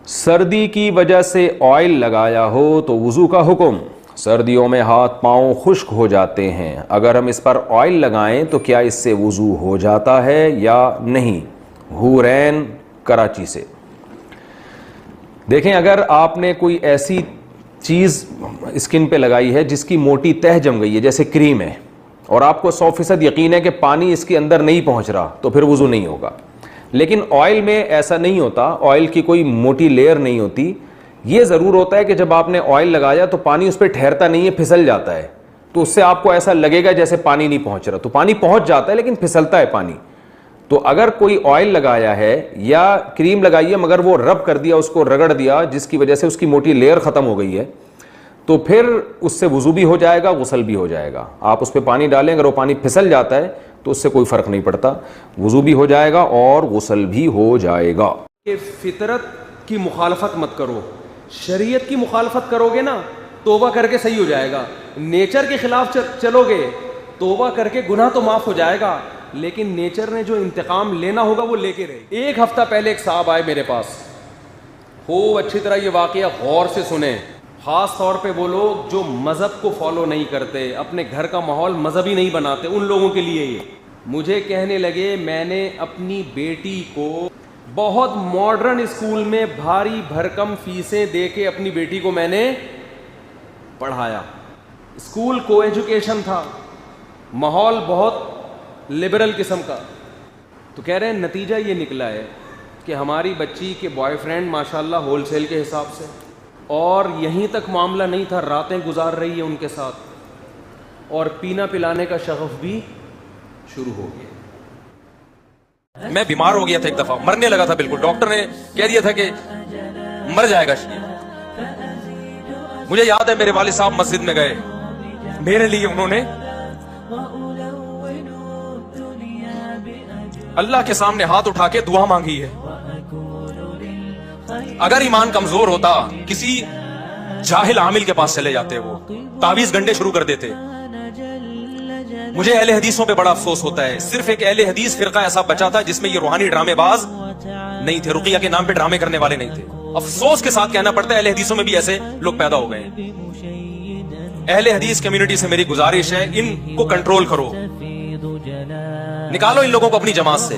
سردی کی وجہ سے آئل لگایا ہو تو وضو کا حکم. سردیوں میں ہاتھ پاؤں خشک ہو جاتے ہیں, اگر ہم اس پر آئل لگائیں تو کیا اس سے وضو ہو جاتا ہے یا نہیں؟ حورین کراچی سے. دیکھیں, اگر آپ نے کوئی ایسی چیز اسکن پہ لگائی ہے جس کی موٹی تہ جم گئی ہے, جیسے کریم ہے, اور آپ کو 100% یقین ہے کہ پانی اس کے اندر نہیں پہنچ رہا, تو پھر وضو نہیں ہوگا. لیکن آئل میں ایسا نہیں ہوتا, آئل کی کوئی موٹی لیئر نہیں ہوتی. یہ ضرور ہوتا ہے کہ جب آپ نے آئل لگایا تو پانی اس پہ ٹھہرتا نہیں ہے, پھسل جاتا ہے, تو اس سے آپ کو ایسا لگے گا جیسے پانی نہیں پہنچ رہا. تو پانی پہنچ جاتا ہے لیکن پھسلتا ہے پانی. تو اگر کوئی آئل لگایا ہے یا کریم لگائی ہے مگر وہ رب کر دیا, اس کو رگڑ دیا, جس کی وجہ سے اس کی موٹی لیئر ختم ہو گئی ہے, تو پھر اس سے وضو بھی ہو جائے گا, غسل بھی ہو جائے گا. آپ اس پہ پانی ڈالیں, اگر وہ پانی پھسل جاتا ہے تو اس سے کوئی فرق نہیں پڑتا, وضو بھی ہو جائے گا اور غسل بھی ہو جائے گا. کہ فطرت کی مخالفت مت کرو, شریعت کی مخالفت کرو گے نا توبہ کر کے صحیح ہو جائے گا. نیچر کے خلاف چلو گے, توبہ کر کے گناہ تو معاف ہو جائے گا, لیکن نیچر نے جو انتقام لینا ہوگا وہ لے کے رہے. ایک ہفتہ پہلے ایک صاحب آئے میرے پاس, خوب اچھی طرح یہ واقعہ غور سے سنیں, خاص طور پہ وہ لوگ جو مذہب کو فالو نہیں کرتے, اپنے گھر کا ماحول مذہبی نہیں بناتے, ان لوگوں کے لیے یہ. مجھے کہنے لگے, میں نے اپنی بیٹی کو بہت ماڈرن اسکول میں بھاری بھرکم فیسیں دے کے اپنی بیٹی کو میں نے پڑھایا. اسکول کو ایجوکیشن تھا, ماحول بہت لبرل قسم کا. تو کہہ رہے ہیں نتیجہ یہ نکلا ہے کہ ہماری بچی کے بوائے فرینڈ ماشاءاللہ ہول سیل کے حساب سے, اور یہیں تک معاملہ نہیں تھا, راتیں گزار رہی ہے ان کے ساتھ, اور پینا پلانے کا شغف بھی شروع ہو گیا. میں بیمار ہو گیا تھا, ایک دفعہ مرنے لگا تھا بالکل, ڈاکٹر نے کہہ دیا تھا کہ مر جائے گا. مجھے یاد ہے میرے والد صاحب مسجد میں گئے, میرے لیے انہوں نے اللہ کے سامنے ہاتھ اٹھا کے دعا مانگی ہے. اگر ایمان کمزور ہوتا کسی جاہل عامل کے پاس چلے جاتے, وہ تعویذ گنڈے شروع کر دیتے. مجھے اہل حدیثوں پہ بڑا افسوس ہوتا ہے, صرف ایک اہل حدیث فرقہ ایسا بچا تھا جس میں یہ روحانی ڈرامے باز نہیں تھے, رقیہ کے نام پہ ڈرامے کرنے والے نہیں تھے. افسوس کے ساتھ کہنا پڑتا ہے اہل حدیثوں میں بھی ایسے لوگ پیدا ہو گئے ہیں. اہل حدیث کمیونٹی سے میری گزارش ہے, ان کو کنٹرول کرو, نکالو ان لوگوں کو اپنی جماعت سے.